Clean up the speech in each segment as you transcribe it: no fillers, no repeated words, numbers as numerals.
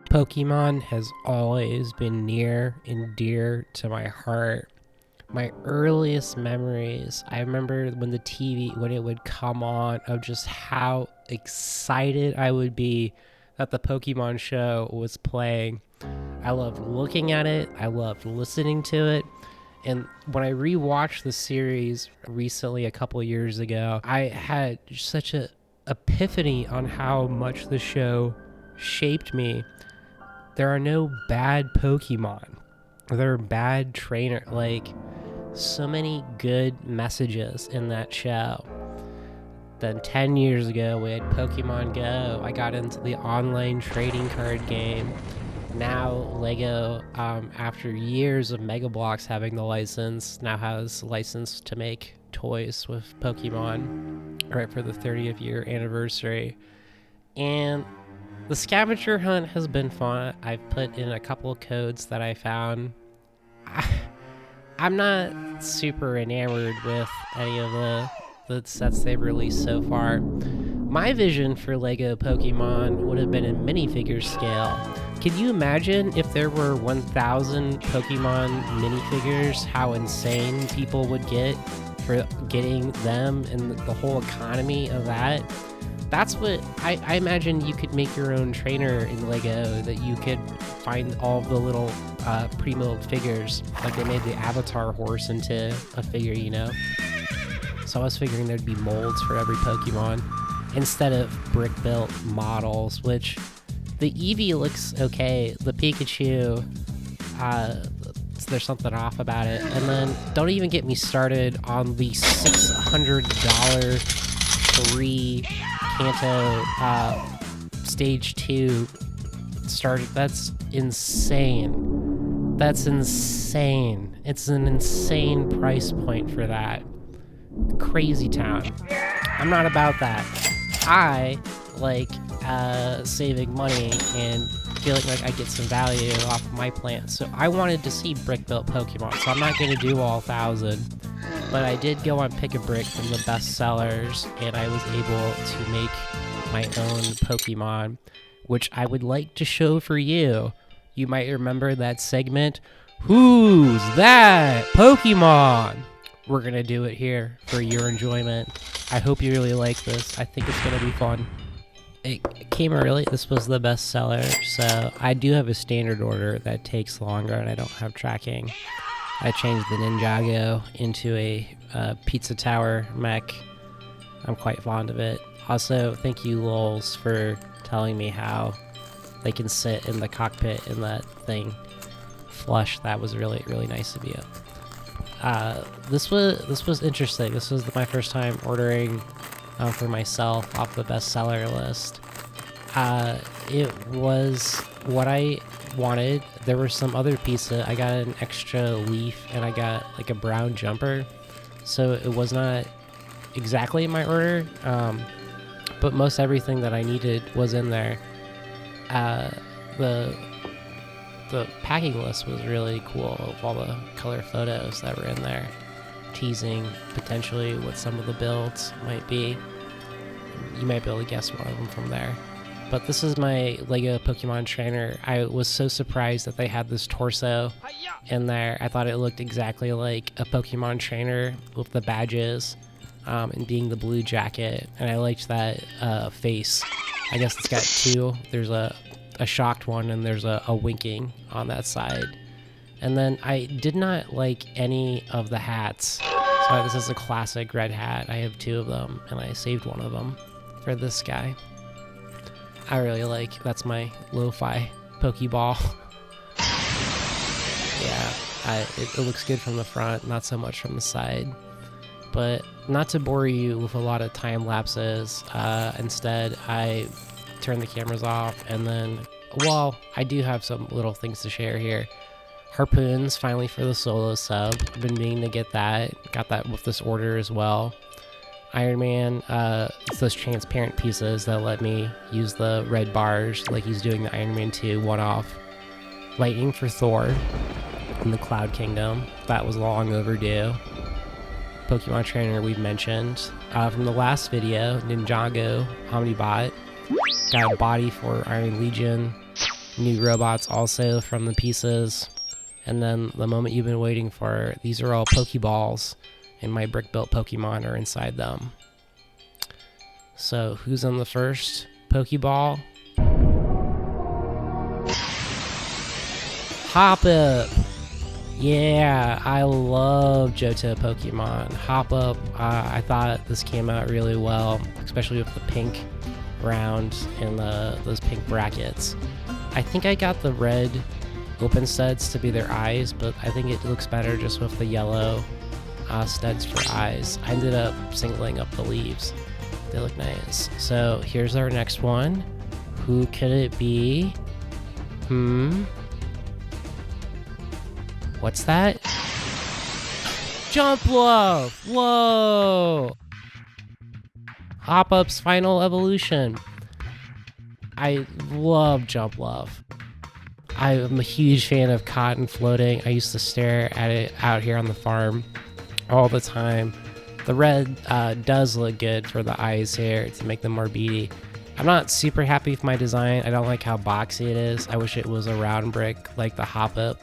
Pokemon has always been near and dear to my heart. My earliest memories, I remember when the TV, when it would come on, of just how excited I would be that the Pokemon show was playing. I loved looking at it, I loved listening to it. And when I rewatched the series recently, a couple years ago, I had such a epiphany on how much the show shaped me. There are no bad Pokemon. There are bad trainer. Like, so many good messages in that show. Then 10 years ago, we had Pokemon Go. I got into the online trading card game. Now, Lego, after years of Mega Bloks having the license, now has license to make toys with Pokemon right for the 30th year anniversary. And the scavenger hunt has been fun. I've put in a couple of codes that I found. I'm not super enamored with any of the sets they've released so far. My vision for Lego Pokemon would have been in minifigure scale. Can you imagine if there were 1,000 Pokemon minifigures, how insane people would get for getting them and the whole economy of that? That's what I imagine. You could make your own trainer in Lego, that you could find all the little pre-milled figures. Like they made the Avatar horse into a figure, you know? So I was figuring there'd be molds for every Pokemon instead of brick-built models, which the Eevee looks okay. The Pikachu, there's something off about it. And then don't even get me started on the $600 free Kanto stage 2 started. That's insane. That's insane. It's an insane price point for that. Crazy town. I'm not about that. I like saving money and feeling like I get some value off of my plants. So I wanted to see brick-built Pokemon. So I'm not going to do all 1,000. But I did go on Pick a Brick from the best sellers, and I was able to make my own Pokemon, which I would like to show for you. You might remember that segment, Who's That Pokemon? We're going to do it here for your enjoyment. I hope you really like this. I think it's going to be fun. It came early. This was the best seller, so I do have a standard order that takes longer, and I don't have tracking. I changed the Ninjago into a pizza tower mech. I'm quite fond of it. Also, thank you, Lols, for telling me how they can sit in the cockpit in that thing flush. That was really, really nice of you. This was interesting. This was my first time ordering for myself off the bestseller list. It was what I wanted. There were some other pieces. I got an extra leaf and I got like a brown jumper, so it was not exactly in my order, but most everything that I needed was in there. The packing list was really cool of all the color photos that were in there, teasing potentially what some of the builds might be. You might be able to guess one of them from there. But this is my Lego Pokemon trainer. I was so surprised that they had this torso in there. I thought it looked exactly like a Pokemon trainer with the badges and being the blue jacket. And I liked that face. I guess it's got two. There's a shocked one and there's a winking on that side. And then I did not like any of the hats. So this is a classic red hat. I have two of them and I saved one of them for this guy. I really like, that's my lo-fi Pokeball. Yeah, it looks good from the front, not so much from the side. But not to bore you with a lot of time lapses, instead I turn the cameras off and then, well, I do have some little things to share here. Harpoons, finally for the solo sub. I've been meaning to get that. Got that with this order as well. Iron Man, it's those transparent pieces that let me use the red bars like he's doing the Iron Man 2 one-off. Lightning for Thor in the Cloud Kingdom. That was long overdue. Pokemon Trainer we've mentioned. From the last video, Ninjago Omnibot. Got a body for Iron Legion. new robots also from the pieces. And then the moment you've been waiting for, these are all Pokeballs, and my brick-built Pokemon are inside them. So who's on the first Pokeball? Hop-Up! Yeah, I love Johto Pokemon. Hop-Up, I thought this came out really well, especially with the pink round and those pink brackets. I think I got the red open studs to be their eyes, but I think it looks better just with the yellow studs for eyes. I ended up singling up the leaves. They look nice. So here's our next one. Who could it be? What's that? Jumpluff! Whoa! Hop-Up's final evolution. I love Jumpluff. I'm a huge fan of cotton floating. I used to stare at it out here on the farm all the time. The red does look good for the eyes here to make them more beady. I'm not super happy with my design. I don't like how boxy it is. I wish it was a round brick like the Hop-Up.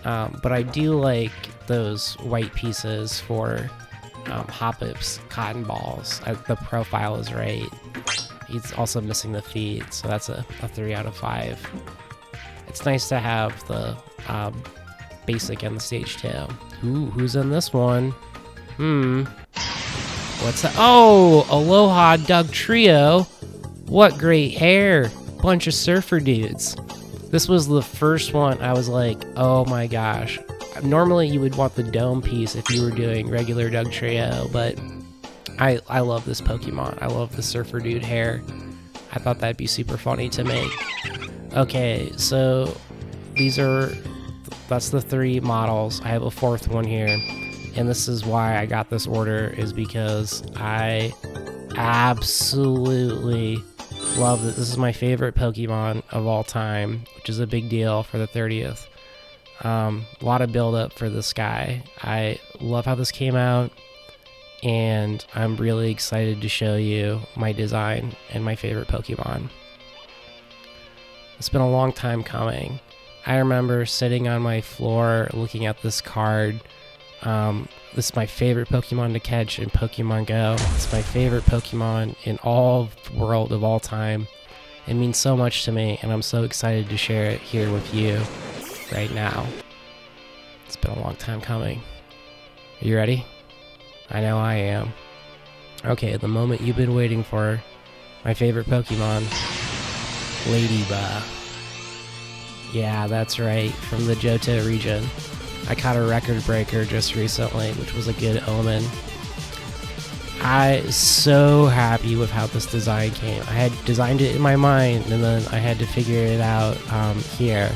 But I do like those white pieces for Hop-Up's cotton balls. The profile is right. He's also missing the feet, so that's a 3 out of 5. It's nice to have the basic and the stage 2. Ooh, who's in this one? What's that? Oh, Aloha Doug Trio. What great hair. Bunch of surfer dudes. This was the first one I was like, oh my gosh. Normally you would want the dome piece if you were doing regular Doug Trio, but I love this Pokemon. I love the surfer dude hair. I thought that'd be super funny to make. Okay, so that's the 3 models. I have a 4th one here, and this is why I got this order, is because I absolutely love it. This is my favorite Pokemon of all time, which is a big deal for the 30th. A lot of build up for this guy. I love how this came out, and I'm really excited to show you my design and my favorite Pokemon. It's been a long time coming. I remember sitting on my floor looking at this card. This is my favorite Pokemon to catch in Pokemon Go. It's my favorite Pokemon in all world of all time. It means so much to me, and I'm so excited to share it here with you right now. It's been a long time coming. Are you ready? I know I am. Okay, the moment you've been waiting for. My favorite Pokemon. Ladybug. Yeah, that's right, from the Johto region. I caught a record breaker just recently, which was a good omen. I'm so happy with how this design came. I had designed it in my mind, and then I had to figure it out here.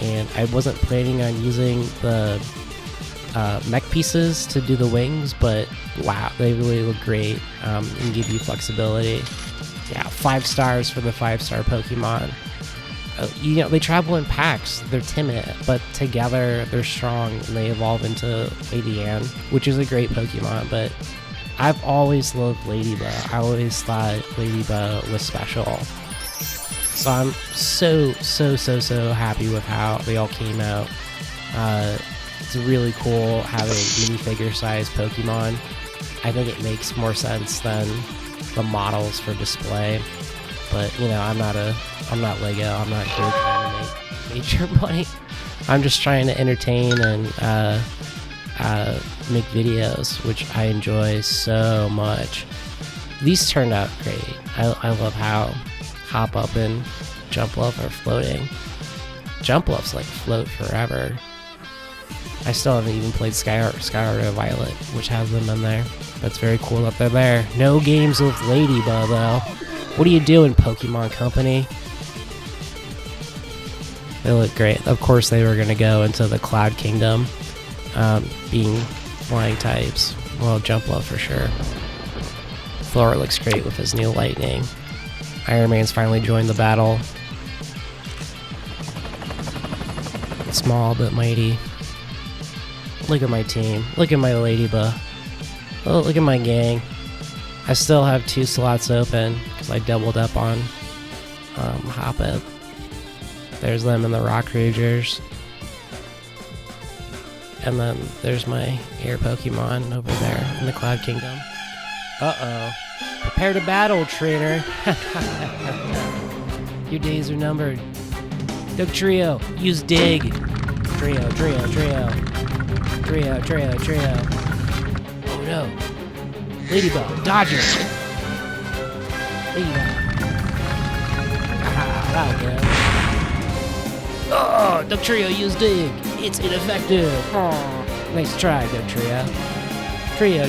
And I wasn't planning on using the mech pieces to do the wings, but wow, they really look great and give you flexibility. Yeah, 5 stars for the 5-star Pokemon. You know, they travel in packs. They're timid, but together they're strong, and they evolve into Lady Anne, which is a great Pokemon. But I've always loved Ladybug. I always thought Ladybug was special. So I'm so happy with how they all came out. It's really cool having minifigure size Pokemon. I think it makes more sense than the models for display. But you know, I'm not Lego. I'm not here trying to make major money. I'm just trying to entertain and make videos, which I enjoy so much. These turned out great. I love how Hop-Up and Jumpluff are floating. Jumpluff's like float forever. I still haven't even played Skyward Violet, which has them in there. That's very cool that they're there. No games with Ladybug though. What are you doing, Pokemon Company? They look great. Of course they were going to go into the Cloud Kingdom, being flying types. Well, Jumpluff for sure. Thor looks great with his new lightning. Iron Man's finally joined the battle. Small but mighty. Look at my team. Look at my Ladybug. Oh, look at my gang. I still have 2 slots open because I doubled up on Hop-Up. There's them and the Rock Ragers. And then there's my air Pokemon over there in the Cloud Kingdom. Uh-oh. Prepare to battle, trainer. Your days are numbered. Dugtrio, use dig. Trio. Oh no. Ladybug, dodge it. Ladybug. Ah, that'll go. Oh, Dugtrio, use dig. It's ineffective. Oh, nice try, Dugtrio. Trio.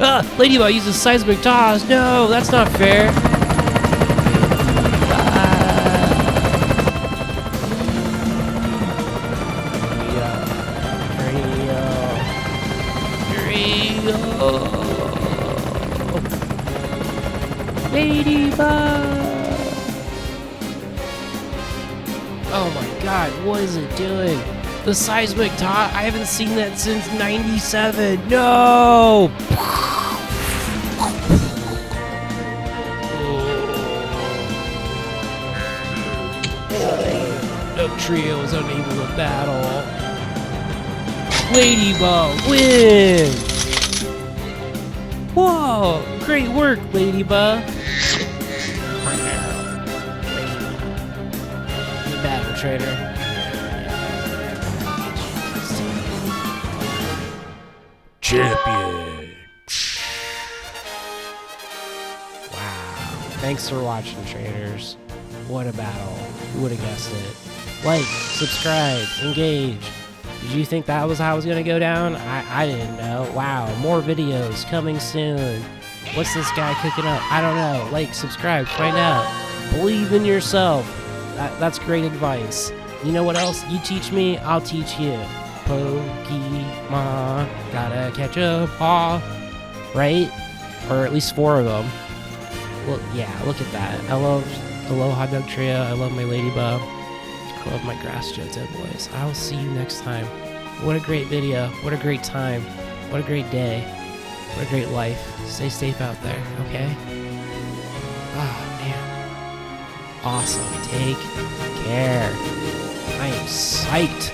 Ah, Ladybug uses seismic toss. No, that's not fair. Ladybug! Oh my god, what is it doing? The seismic toss? I haven't seen that since '97. No! Dugtrio is unable to battle. Ladybug win! Whoa! Great work, Ladybug! The battle trainer. Champion! Wow. Thanks for watching, traders. What a battle. Who would have guessed it? Like, subscribe, engage. Did you think that was how it was going to go down? I didn't know. Wow, more videos coming soon. What's this guy cooking up? I don't know. Like, subscribe, find out. Believe in yourself. That's great advice. You know what else? You teach me, I'll teach you. Pokemon, gotta catch a paw. Right? Or at least 4 of them. Well, yeah, look at that. I love Aloha Dugtrio. I love my Ladybug. I love my Grass Johto boys. I'll see you next time. What a great video. What a great time. What a great day. What a great life. Stay safe out there, okay? Oh, man. Awesome. Take care. I am psyched.